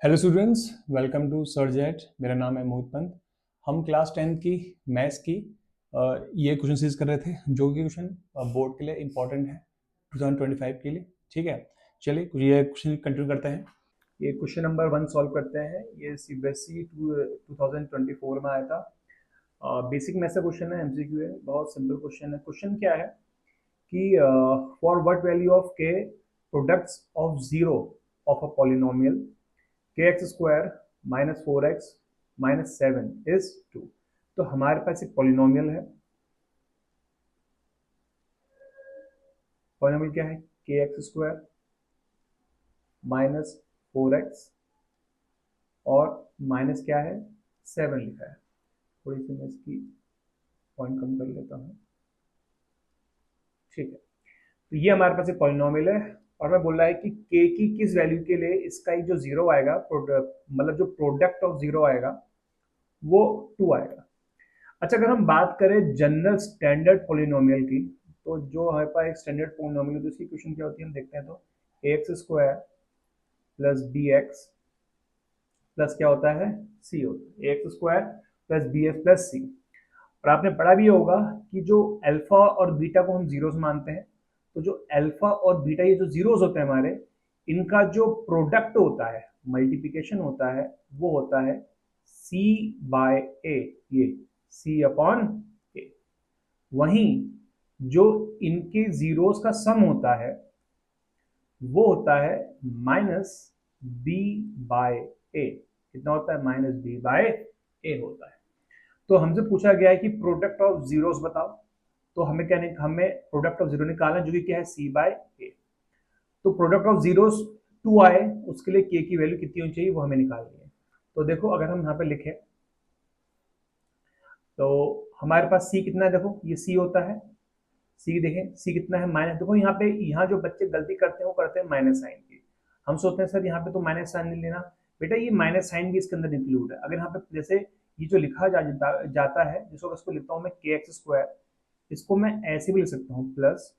Hello students, welcome to सर्जेट। मेरा नाम है मोहित पंत। हम क्लास 10th की मैथ्स की ये क्वेश्चन सीरीज कर रहे थे, जो कि क्वेश्चन बोर्ड के लिए इंपॉर्टेंट है 2025 के लिए। ठीक है, चलिए ये क्वेश्चन कंटिन्यू करते हैं। ये क्वेश्चन नंबर 1 सॉल्व करते हैं। ये सीबीएसई 2024 में आया था। बेसिक मैथ्स का क्वेश्चन है, एमसीक्यू है, बहुत सिंपल क्वेश्चन है। क्वेश्चन क्या है कि फॉर व्हाट वैल्यू ऑफ के products of zero of a polynomial kx square minus 4x minus 7 is 2। तो हमारे पास एक पॉलिनोमियल है। पॉलिनोमियल क्या है? kx स्क्वायर माइनस 4x और माइनस क्या है? 7 लिखा है। थोड़ी सी मैं इसकी पॉइंट कम कर लेता हूँ। ठीक है, तो ये हमारे पास एक पॉलिनोमियल है और मैं बोल रहा है कि k की किस वैल्यू के लिए इसका एक जो जीरो आएगा, मतलब जो प्रोडक्ट ऑफ जीरो आएगा वो 2 आएगा। अच्छा, अगर हम बात करें जनरल स्टैंडर्ड पोलिनोमियल की, तो जो हमारे पास एक स्टैंडर्ड पोलिनोमियल तो इसकी इक्वेशन क्या होती है हम देखते हैं। तो x square plus b x plus क्या होता है? सी होता है। X square plus b x plus c. और आपने पढ़ा भी होगा कि जो अल्फा और बीटा को हम जीरोस मानते हैं, तो जो अल्फा और बीटा ये जो जीरोस होते हैं हमारे, इनका जो प्रोडक्ट होता है, मल्टीप्लिकेशन होता है, वो होता है सी बाय ए। ये सी अपॉन ए। वहीं जो इनके जीरोस का सम होता है वो होता है माइनस बी बाय ए। कितना होता है? माइनस बी बाय ए होता है। तो हमसे पूछा गया है कि प्रोडक्ट ऑफ जीरोस बताओ। तो हमें क्या हमें प्रोडक्ट ऑफ जीरो निकालना है, जो कि क्या है? सी बाय ए। तो प्रोडक्ट ऑफ जीरोस 2 आए, उसके लिए के की वैल्यू कितनी होनी चाहिए वो हमें निकालनी है। तो देखो, अगर हम यहाँ पे लिखें तो हमारे पास सी कितना है? देखो, ये सी होता है। सी देखें, सी कितना है? माइनस। देखो यहाँ पे, यहाँ जो बच्चे गलती करते हैं वो करते हैं माइनस साइन की। हम सोचते हैं सर यहाँ पे तो माइनस साइन नहीं लेना। बेटा ये माइनस साइन भी इसके अंदर इंक्लूड है। अगर यहाँ पे जैसे ये जो लिखा जाता है, जिसको इसको लिखता हूँ मैं के एक्स स्क्वायर, इसको मैं ऐसे भी लिख सकता हूँ प्लस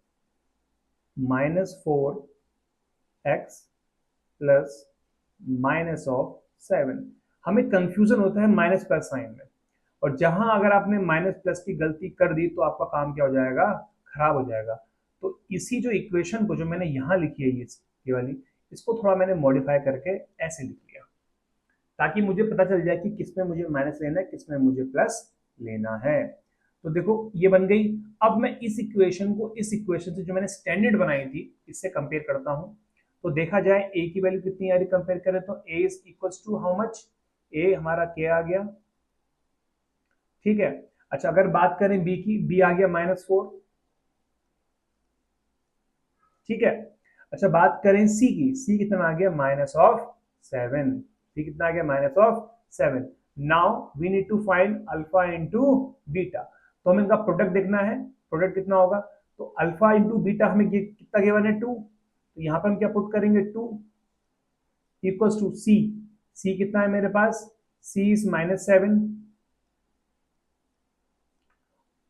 -4x प्लस -7। हमें कंफ्यूजन होता है माइनस प्लस साइन में, और जहां अगर आपने माइनस प्लस की गलती कर दी तो आपका काम क्या हो जाएगा? खराब हो जाएगा। तो इसी जो इक्वेशन को जो मैंने यहां लिखी है, ये वाली, इसको थोड़ा मैंने मॉडिफाई करके ऐसे लिख लिया, ताकि मुझे पता चल जाए कि किसमें मुझे माइनस लेना है, किसमें मुझे प्लस लेना है। तो देखो ये बन गई। अब मैं इस इक्वेशन को इस इक्वेशन से जो मैंने स्टैंडर्ड बनाई थी इससे कंपेयर करता हूं। तो देखा जाए ए की वैल्यू कितनी आ रही, कंपेयर करें तो a is equals to how much? A हमारा के आ गया। ठीक है। अच्छा, अगर बात करें बी की, बी आ गया -4। ठीक है। अच्छा, बात करें सी की, सी कितना आ गया? -7। सी कितना आ गया? -7। Now we need to find alpha into beta. तो हमें इनका प्रोडक्ट देखना है। प्रोडक्ट कितना होगा? तो अल्फा इंटू बीटा हमें कितना गिवन है? 2। तो यहां पर हम क्या पुट करेंगे? 2 इक्वल्स टू सी। सी कितना है मेरे पास? सी इज -7।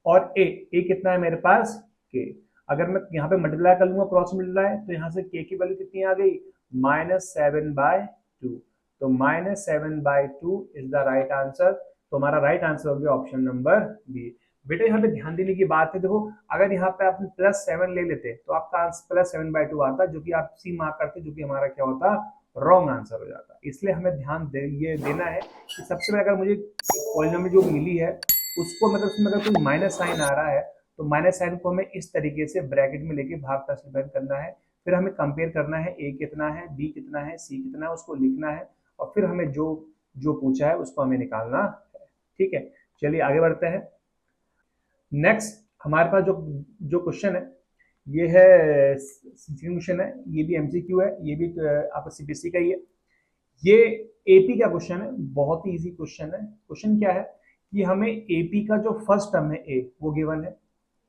और ए कितना है मेरे पास? के। अगर मैं यहाँ पे मल्टीप्लाई कर लूंगा, क्रॉस मल्टीप्लाई, तो यहाँ से के की वैल्यू कितनी आ गई? -7/2। तो -7/2 इज द राइट आंसर। तो हमारा राइट आंसर हो गया ऑप्शन नंबर बी। बेटा यहाँ पे ध्यान देने की बात है, देखो अगर यहाँ पे आप +7 ले लेते तो आपका आंसर +7/2 आता, जो कि आप सी मार्क करते, जो कि हमारा क्या होता? रॉन्ग आंसर हो जाता। इसलिए हमें ये देना है कि सबसे पहले अगर मुझे पॉलिनोमियल जो मिली है उसको, मतलब उसमें अगर कोई माइनस साइन आ रहा है, तो माइनस साइन को हमें इस तरीके से ब्रैकेट में लेके भाग का डिवाइड करना है। फिर हमें कंपेयर करना है ए कितना है, बी कितना है, सी कितना है, उसको लिखना है, और फिर हमें जो जो पूछा है उसको हमें निकालना है। ठीक है, चलिए आगे बढ़ते हैं। नेक्स्ट हमारे पास जो जो क्वेश्चन है, ये है क्वेश्चन है, ये भी एमसीक्यू है, ये भी आपका सीबीएसई का ही है। ये एपी का क्वेश्चन है, बहुत ही इजी क्वेश्चन है। क्वेश्चन क्या है कि हमें एपी का जो फर्स्ट टर्म है ए, वो गिवन है।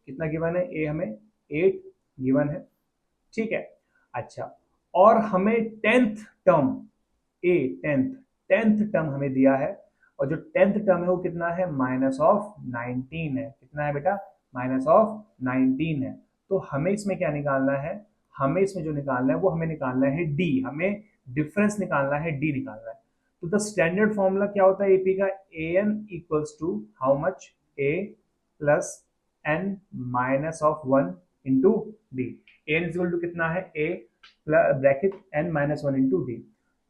कितना गिवन है? ए हमें 8 गिवन है। ठीक है। अच्छा, और हमें टेंथ टर्म, ए टेंथ टेंथ टर्म हमें दिया है, और जो टेंथ टर्म है वो कितना है? -19 है। कितना है बेटा? -19 है। तो हमें इसमें क्या निकालना है? हमें इसमें जो निकालना है वो हमें निकालना है डी। हमें डिफरेंस निकालना है, डी निकालना है। तो द स्टैंडर्ड फॉर्मूला क्या होता है एपी का, a n equals to how much, a plus n minus of one into d. N equal to कितना है, a bracket n minus one into d.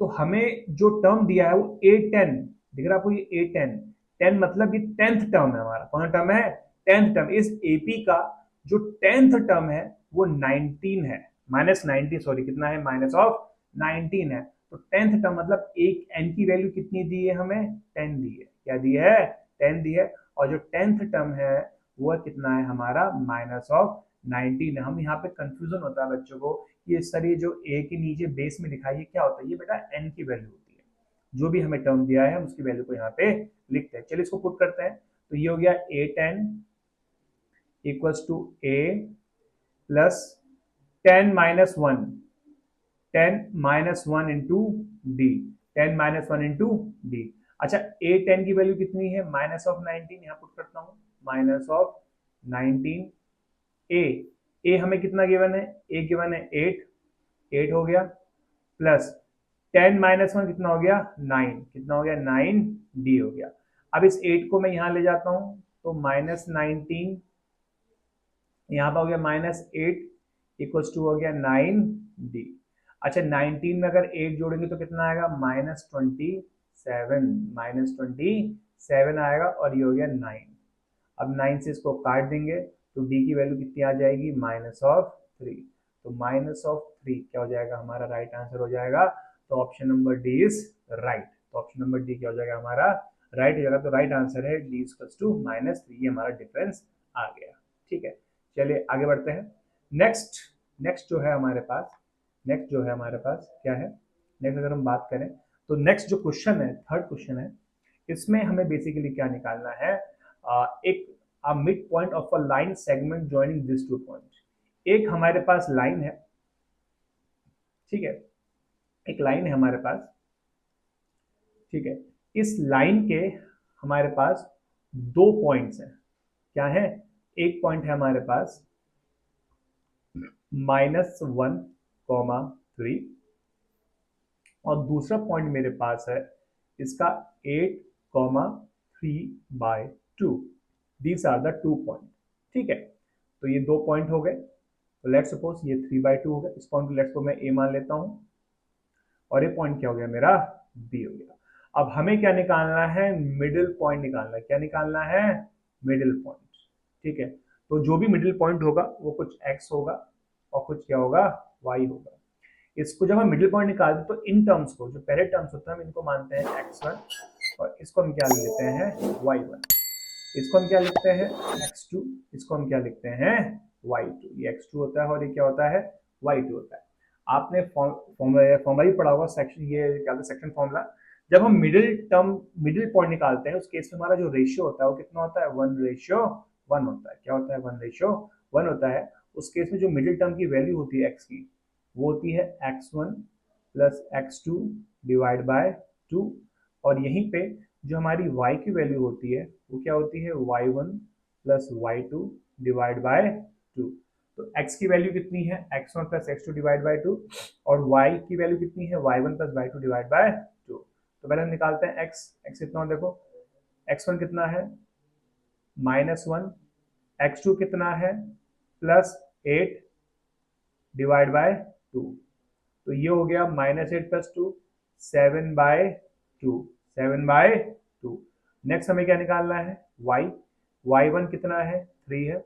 तो हमें जो टर्म दिया है वो ए टेन, दिख रहा है आपको ये ए टेन, टेन मतलब ये टेंथ टर्म है हमारा, कौन सा टर्म है, टेंथ टर्म। इस एपी का जो टेंथ टर्म है वो 19 है, माइनस 19, सॉरी कितना है, माइनस ऑफ 19 है। तो टेंथ टर्म मतलब एक एन की वैल्यू कितनी दी है हमें, 10 दी है, क्या दी है, 10 दी है। और जो टेंथ टर्म है वो कितना है हमारा, माइनस ऑफ 19 है। हम यहाँ पे कंफ्यूजन होता है बच्चों को कि सर ये जो ए के नीचे बेस में लिखा है ये क्या होता है, ये बेटा एन की वैल्यू होती है, जो भी हमें टर्म दिया है हम उसकी वैल्यू को यहाँ पे लिखते हैं। चलिए इसको पुट करते हैं। तो ये हो गया a ten equals to a plus 10 minus one, 10 minus one into d, 10 minus one into d. अच्छा ए टेन की वैल्यू कितनी है, माइनस ऑफ 19, यहाँ पुट करता हूँ, माइनस ऑफ 19 ए, ए हमें कितना गिवन है, ए गिवन है 8, 8 हो गया, प्लस 10 माइनस वन कितना हो गया, 9, कितना हो गया, 9 डी हो गया। अब इस 8 को मैं यहां ले जाता हूं, तो माइनस 19 यहाँ पर हो गया, माइनस 8 इक्वल्स टू हो गया 9 डी। अच्छा 19 में अगर 8 जोड़ेंगे तो कितना आएगा, माइनस 27, माइनस 27 आएगा, और ये हो गया 9। अब 9 से इसको काट देंगे तो डी की वैल्यू कितनी आ जाएगी, माइनस ऑफ 3। तो माइनस ऑफ 3 क्या हो जाएगा हमारा, राइट आंसर हो जाएगा। तो option number D is right. तो ऑप्शन नंबर डी क्या हो जाएगा हमारा, राइट हो जाएगा। तो राइट आंसर है डी इक्वल्स टू माइनस 3, ये हमारा डिफरेंस आ गया। ठीक है, चलिए आगे बढ़ते हैं। नेक्स्ट, नेक्स्ट जो है हमारे पास, नेक्स्ट जो है हमारे पास क्या है, नेक्स्ट अगर हम बात करें तो नेक्स्ट जो क्वेश्चन है, थर्ड क्वेश्चन है, इसमें हमें बेसिकली क्या निकालना है, एक a midpoint of a line segment joining these two points। एक हमारे पास लाइन है, ठीक है, एक लाइन है हमारे पास, ठीक है, इस लाइन के हमारे पास दो पॉइंट्स हैं, क्या है, एक पॉइंट है हमारे पास -1, 3, और दूसरा पॉइंट मेरे पास है इसका 8, 3/2। These are the 2 point. ठीक है, तो ये 2 पॉइंट हो गए। तो लेट्स सपोज ये 3/2 हो गया, इस पॉइंट को लेट्स को मैं ए मान लेता हूं, और ये पॉइंट क्या हो गया मेरा, बी हो गया। अब हमें क्या निकालना है, मिडिल पॉइंट निकालना है। क्या निकालना है, मिडिल पॉइंट। ठीक है, तो जो भी मिडिल पॉइंट होगा वो कुछ एक्स होगा और कुछ क्या होगा, वाई होगा। इसको जब हम मिडिल पॉइंट निकालते हैं तो इन टर्म्स को, जो पहले टर्म्स होते हैं हम इनको मानते हैं x1, और इसको हम क्या लेते हैं, y1। इसको हम क्या लिखते हैं, x2, इसको हम क्या लिखते हैं, y2। ये x2 होता है और ये क्या होता है, y2 होता है। आपने फॉर्मूला भी पढ़ा होगा, सेक्शन, ये क्या होता है, सेक्शन फॉर्मूला। जब हम मिडिल टर्म, मिडिल पॉइंट निकालते हैं उस केस में हमारा जो रेशियो होता है वो कितना होता है, 1:1 होता है। क्या होता है, 1:1 होता है। उस केस में जो मिडिल टर्म की वैल्यू होती है x की, वो होती है x1 plus x2 divide by 2, और यहीं पे जो हमारी y की वैल्यू होती है वो क्या होती है, y1 plus y2 divide by 2। तो x की वैल्यू कितनी है, x1 plus x2 divide by 2, और y की वैल्यू कितनी है, y1 plus y2 divide by 2। तो पहले हम निकालते हैं x, x कितना हो, देखो x1 कितना है, -1, x2 कितना है, +8 डिवाइड बाय 2। तो ये हो गया -8 + 2, 7/2, 7/2। नेक्स्ट हमें क्या निकालना है, y, y1 कितना है, 3 है,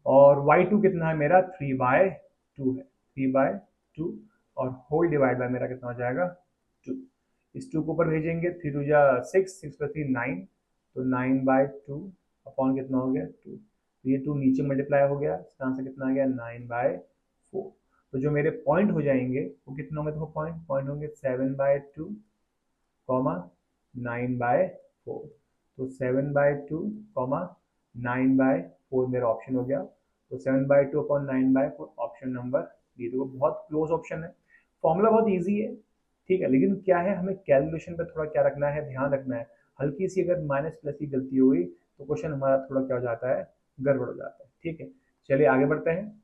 और y2 कितना है मेरा, 3/2 है, 3/2, और होल डिवाइड बाय मेरा कितना हो जाएगा, 2। इस 2 को ऊपर भेजेंगे, 3 2 जा 6, 6 + 3 9, तो 9/2 अपॉन कितना हो गया, 2। तो ये 2 नीचे मल्टीप्लाई हो गया, इसका आंसर कितना आ गया, 9/4। तो जो मेरे पॉइंट हो जाएंगे वो कितने होंगे, देखो पॉइंट, पॉइंट होंगे 7/2, 9/4। तो 7/2, 9/4 मेरा ऑप्शन हो गया। तो 7/2 अपॉन 9/4, ऑप्शन नंबर डी। तो बहुत क्लोज ऑप्शन है। फॉर्मूला बहुत इजी है, ठीक है, लेकिन क्या है, हमें कैलकुलेशन पे थोड़ा क्या रखना है, ध्यान रखना है। हल्की सी अगर माइनस प्लस की गलती हो गई तो क्वेश्चन हमारा थोड़ा क्या हो जाता है, गड़बड़ हो जाता है। ठीक है, चलिए आगे बढ़ते हैं।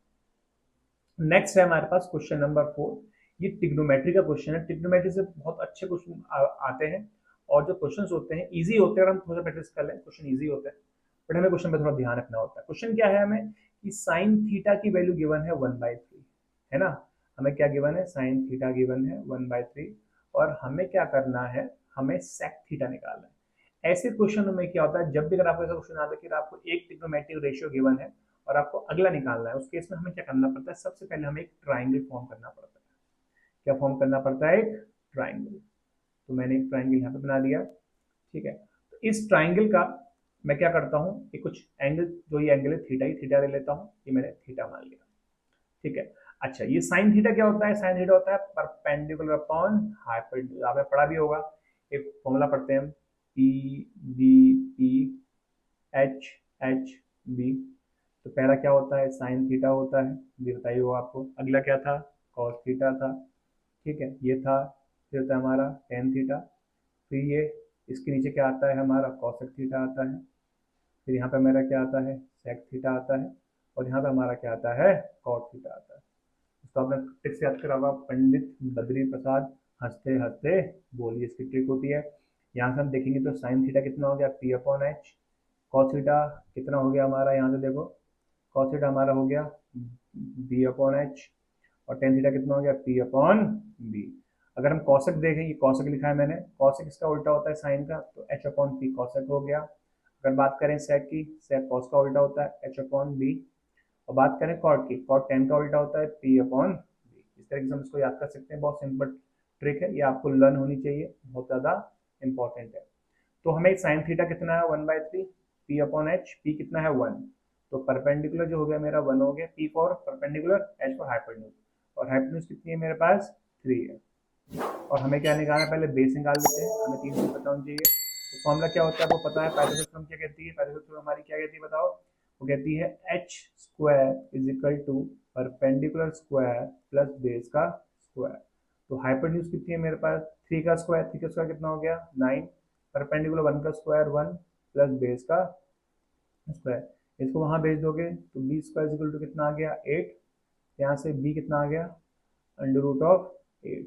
नेक्स्ट है हमारे पास क्वेश्चन नंबर 4। ये ट्रिग्नोमेट्री का क्वेश्चन है। ट्रिग्नोमेट्री से बहुत अच्छे क्वेश्चन आते हैं, और जो क्वेश्चंस होते हैं इजी होते हैं। अगर हम थोड़ा प्रैक्टिस कर लें क्वेश्चन इजी होते हैं, बट हमें क्वेश्चन पे थोड़ा ध्यान रखना होता है। क्वेश्चन क्या है हमें कि साइन थीटा की वैल्यू गिवन है 1/3, है ना। हमें क्या गिवन है, साइन थीटा गिवन है 1/3, और हमें क्या करना है, हमें सेक थीटा निकालना है। ऐसे क्वेश्चन में क्या होता है, जब भी अगर आपको ऐसा क्वेश्चन आता है कि आपको एक ट्रिग्नोमेट्रिक रेशियो गिवन है और आपको अगला निकालना है, उस केस में हमें क्या करना पड़ता है, सबसे पहले हमें एक ट्राइंगल फॉर्म करना पड़ता है। क्या फॉर्म करना पड़ता है, एक ट्राइंगल। तो मैंने एक ट्राइंगल यहाँ पे बना दिया, ठीक है। तो इस ट्राइंगल का मैं क्या करता हूँ कि कुछ एंगल, जो ये एंगल है थीटा, ही थीटा ले लेता हूँ, ये मैंने थीटा मान लिया, ठीक है। अच्छा, ये साइन थीटा क्या होता है, साइन थीटा होता है परपेंडिकुलर अपॉन हाइपोटेन्यूज। आपने पढ़ा भी होगा, एक फॉर्मूला पढ़ते हैं हम, P B P H H B. तो पहला क्या होता है, साइन थीटा होता है, ये बताइए वो आपको। अगला क्या था, कॉस थीटा था, ठीक है, ये था। फिर होता है हमारा टेन थीटा। फिर ये इसके नीचे क्या आता है हमारा, कॉसेक थीटा आता है। फिर यहाँ पे मेरा क्या आता है, सेक थीटा आता है। और यहाँ पे हमारा क्या आता है, कॉट थीटा आता है। इसको आपने ट्रिक से याद करा होगा, पंडित बद्री प्रसाद हंसते हंसते बोली, इसकी ट्रिक होती है। यहाँ से हम देखेंगे तो साइन थीटा कितना हो गया, P upon H. Cos theta कितना हो गया हमारा, यहाँ से देखो, कॉस थीटा हमारा हो गया बी अपॉन एच। और टेन थीटा कितना हो गया, पी अपॉन बी। अगर हम कॉसेक देखें, ये कॉसेक लिखा है मैंने, कॉसेक इसका उल्टा होता है साइन का, तो एच अपॉन पी कॉसेक हो गया। अगर बात करें सेक की, सेक कॉस का उल्टा होता है एच अपॉन बी। और बात करें कॉट की, कॉट टेन का उल्टा होता है पी अपॉन बी। इस तरीके से हम इसको याद कर सकते हैं, बहुत सिंपल ट्रिक है, ये आपको लर्न होनी चाहिए, बहुत ज़्यादा इंपॉर्टेंट है। तो हमें साइन थीटा कितना है, 1/3, पी अपॉन एच, पी कितना है 1। तो परपेंडिकुलर जो हो गया मेरा 1 हो गया, P for perpendicular, H for hypotenuse. और हाइपोटेन्यूज कितनी है मेरे पास, 3 है। और हमें क्या निकालना है, पहले बेस निकाल लेते हैं, हमें 3 चीज पता होनी चाहिए। तो फॉर्मूला क्या होता है आपको पता है, पाइथागोरस थ्योरम क्या कहती है, पाइथागोरस थ्योरम हमारी क्या कहती है बताओ। वो कहती है H square is equal to perpendicular square plus base का स्क्वायर। तो हाइपोटेन्यूज कितनी है मेरे पास, 3 का स्क्वायर, 3 का स्क्वायर कितना हो गया 9, परपेंडिकुलर 1 का स्क्वायर 1 प्लस बेस का स्क्वायर। इसको वहां भेज दोगे तो बी स्क्वायर इक्वल टू कितना आ गया 8। यहाँ से बी कितना आ गया, अंडर रूट ऑफ 8।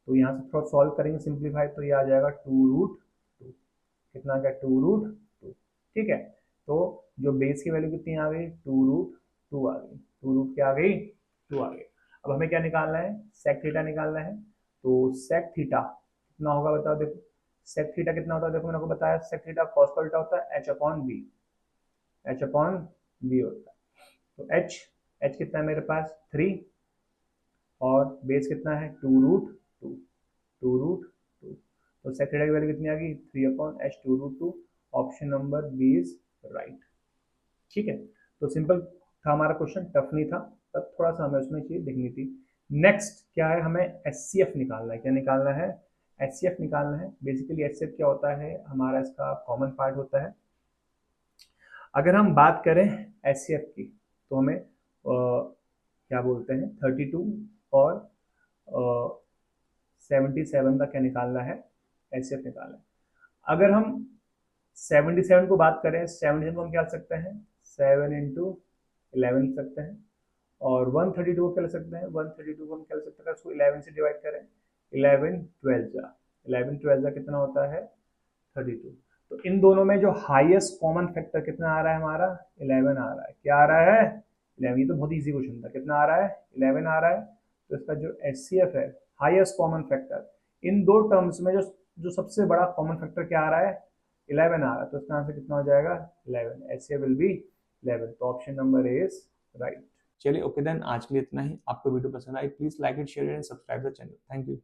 तो यहाँ से थोड़ा सॉल्व करेंगे सिंप्लीफाई, तो ये आ जाएगा 2√2। कितना आ गया, 2√2, ठीक है। तो जो बेस की वैल्यू कितनी आ गई, 2√2 आ गई, 2 रूट क्या आ गई, 2 आ गई। अब हमें क्या निकालना है, सेक थीटा निकालना है। तो सेक थीटा कितना होगा बताओ, देखो सेक थीटा कितना होता है, देखो मैंने आपको बताया, सेक थीटा कॉस का उल्टा होता है H upon B, H upon B होता है। तो एच कितना है मेरे पास 3, और बेस कितना है 2√2, 2√2। तो सेक थीटा की वैल्यू कितनी आ गई, 3/h 2√2। Option number B is right, ठीक है। तो सिंपल था हमारा क्वेश्चन, टफ नहीं था, पर थोड़ा सा हमें उसमें चीज देखनी थी। नेक्स्ट क्या है, हमें एचसीएफ निकालना है। क्या निकालना है, एचसीएफ निकालना है। बेसिकली एचसीएफ क्या होता है हमारा, इसका कॉमन पार्ट होता है। अगर हम बात करें एचसीएफ की, तो हमें क्या बोलते हैं 32 और 77 का क्या निकालना है, एचसीएफ निकालना है। अगर हम 77 को बात करें, 77 को हम क्या लिख सकते हैं, 7 × 11 लिख सकते हैं। और 132 को क्या लिख सकते हैं, 132 को हम क्या लिख सकते हैं, उसको 11 से डिवाइड करें, 11 12 कितना होता है 32। तो इन दोनों में जो हाईएस्ट कॉमन फैक्टर कितना आ रहा है हमारा, 11 आ रहा है। क्या आ रहा है, 11। ये तो बहुत इजी क्वेश्चन था, कितना आ रहा है 11 आ रहा है। तो इसका जो एचसीएफ है, हाईएस्ट कॉमन फैक्टर, इन दो टर्म्स में जो जो सबसे बड़ा कॉमन फैक्टर क्या आ रहा है, 11 आ रहा है। तो इसका आंसर कितना हो जाएगा 11, एचसीएफ विल बी 11। तो option number a is right. चलिए ओके देन, आज के लिए इतना ही। आपको वीडियो पसंद आई, please like it, share and subscribe the channel. Thank you.